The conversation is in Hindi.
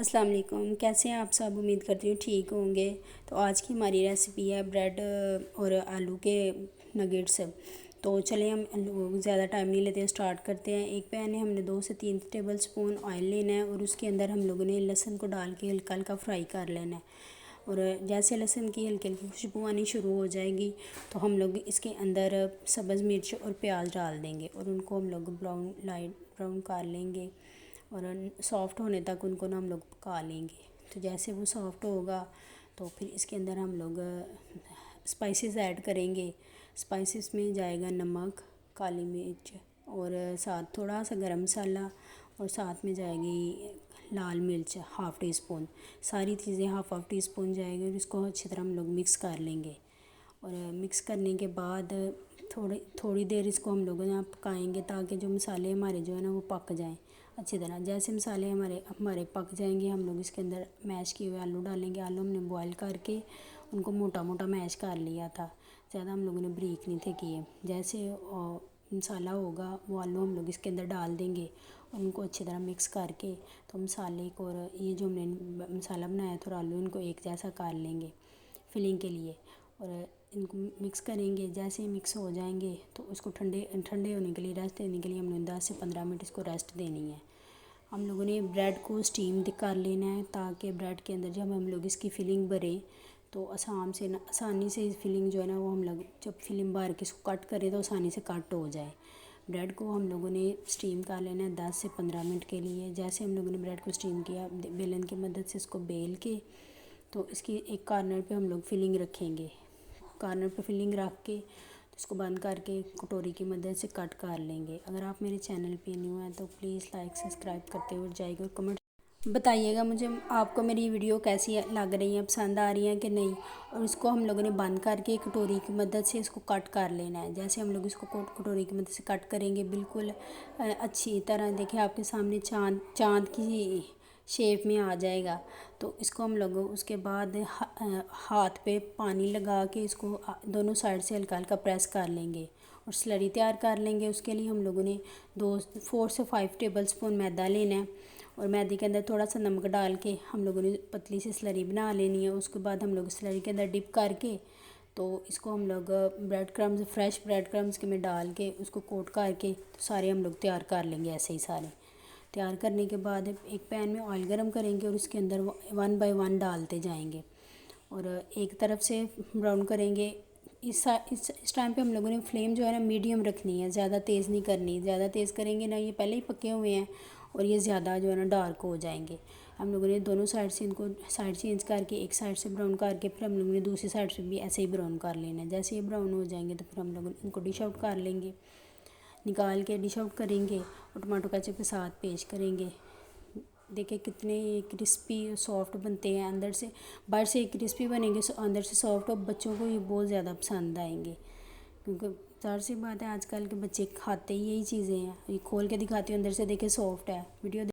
अस्सलाम वालेकुम। कैसे हैं आप सब? उम्मीद करती हूँ ठीक होंगे। तो आज की हमारी रेसिपी है ब्रेड और आलू के नगेट्स। तो चलिए हम ज़्यादा टाइम नहीं लेते, स्टार्ट करते हैं। एक पैन में हमने 2 से 3 टेबल स्पून ऑयल लेना है और उसके अंदर हम लोगों ने लहसुन को डाल के हल्का हल्का फ्राई कर लेना है। और जैसे लहसुन की हल्की हल्की खुशबू आनी शुरू हो जाएगी तो हम लोग इसके अंदर सब्ज़ मिर्च और प्याज डाल देंगे और उनको हम लोग लाइट ब्राउन कर लेंगे और सॉफ़्ट होने तक उनको ना हम लोग पका लेंगे। तो जैसे वो सॉफ़्ट होगा तो फिर इसके अंदर हम लोग स्पाइसेस ऐड करेंगे। स्पाइसेस में जाएगा नमक, काली मिर्च और साथ थोड़ा सा गरम मसाला और साथ में जाएगी लाल मिर्च हाफ़ टी स्पून। सारी चीज़ें हाफ़ हाफ़ टी स्पून जाएगी और इसको अच्छी तरह हम लोग मिक्स कर लेंगे। और मिक्स करने के बाद थोड़ी देर इसको हम लोग ना पकाएंगे ताकि जो मसाले हमारे जो है ना वो पक जाएं अच्छी तरह। जैसे मसाले हमारे पक जाएंगे हम लोग इसके अंदर मैश किए हुए आलू डालेंगे। आलू हमने बॉईल करके उनको मोटा मोटा मैश कर लिया था, ज़्यादा हम लोगों ने बारीक नहीं थे किए। जैसे मसाला होगा वो आलू हम लोग इसके अंदर डाल देंगे और उनको अच्छी तरह मिक्स करके तो मसाले को और ये जो हमने मसाला बनाया था और आलू इनको एक जैसा कर लेंगे फिलिंग के लिए। और इनको मिक्स करेंगे। जैसे ही मिक्स हो जाएंगे तो उसको ठंडे ठंडे होने के लिए रेस्ट देने के लिए हमने 10 से 15 मिनट इसको रेस्ट देनी है। हम लोगों ने ब्रेड को स्टीम कर लेना है ताकि ब्रेड के अंदर जब हम लोग इसकी फिलिंग भरें तो आसानी से इस फिलिंग जो है ना वो हम लोग जब फिलिंग भर के इसको कट करें तो आसानी से कट हो जाए। ब्रेड को हम लोगों ने स्टीम कर लेना है 10 से 15 मिनट के लिए। जैसे हम लोगों ने ब्रेड को स्टीम किया, बेलन की मदद से इसको बेल के तो इसकी एक कॉर्नर पे हम लोग फिलिंग रखेंगे। कॉर्नर पे फिलिंग रख के तो इसको बंद करके कटोरी की मदद से कट कर लेंगे। अगर आप मेरे चैनल पे न्यू हैं तो प्लीज़ लाइक सब्सक्राइब करते हुए जाइएगा और कमेंट बताइएगा मुझे आपको मेरी वीडियो कैसी लग रही है, पसंद आ रही है कि नहीं। और इसको हम लोगों ने बंद करके कटोरी की मदद से इसको कट कर लेना है। जैसे हम लोग इसको कटोरी की मदद से कट करेंगे बिल्कुल अच्छी तरह देखिए आपके सामने चाँद चाँद की शेप में आ जाएगा। तो इसको हम लोग उसके बाद हाथ पे पानी लगा के इसको दोनों साइड से हल्का हल्का प्रेस कर लेंगे और स्लरी तैयार कर लेंगे। उसके लिए हम लोगों ने 4 से 5 टेबल स्पून मैदा लेना है और मैदे के अंदर थोड़ा सा नमक डाल के हम लोगों ने पतली सी स्लरी बना लेनी है। उसके बाद हम लोग स्लरी के अंदर डिप करके तो इसको हम लोग फ्रेश ब्रेड क्रम्स के में डाल के उसको कोट करके तो सारे हम लोग तैयार कर लेंगे। ऐसे ही सारे तैयार करने के बाद एक पैन में ऑयल गरम करेंगे और उसके अंदर 1 बाय 1 डालते जाएंगे और एक तरफ से ब्राउन करेंगे। इस टाइम पे हम लोगों ने फ्लेम जो है ना मीडियम रखनी है, ज़्यादा तेज़ नहीं करनी। ज़्यादा तेज़ करेंगे ना ये पहले ही पके हुए हैं और ये ज़्यादा जो है ना डार्क हो जाएंगे। हम लोगों ने दोनों साइड से इनको साइड चेंज करके एक साइड से ब्राउन करके फिर हम लोगों ने दूसरी साइड से भी ऐसे ही ब्राउन कर लेना है। जैसे ये ब्राउन हो जाएंगे तो फिर हम लोग इनको डिश आउट कर लेंगे, निकाल के डिश आउट करेंगे और टमाटो केचप के साथ पेश करेंगे। देखिए कितने क्रिस्पी सॉफ्ट बनते हैं, अंदर से बाहर से क्रिस्पी बनेंगे अंदर से सॉफ्ट और बच्चों को ये बहुत ज़्यादा पसंद आएंगे क्योंकि ज़ाहिर सी बात है आजकल के बच्चे खाते ही यही चीज़ें हैं। ये खोल के दिखाती हूँ अंदर से देखिए सॉफ्ट है। वीडियो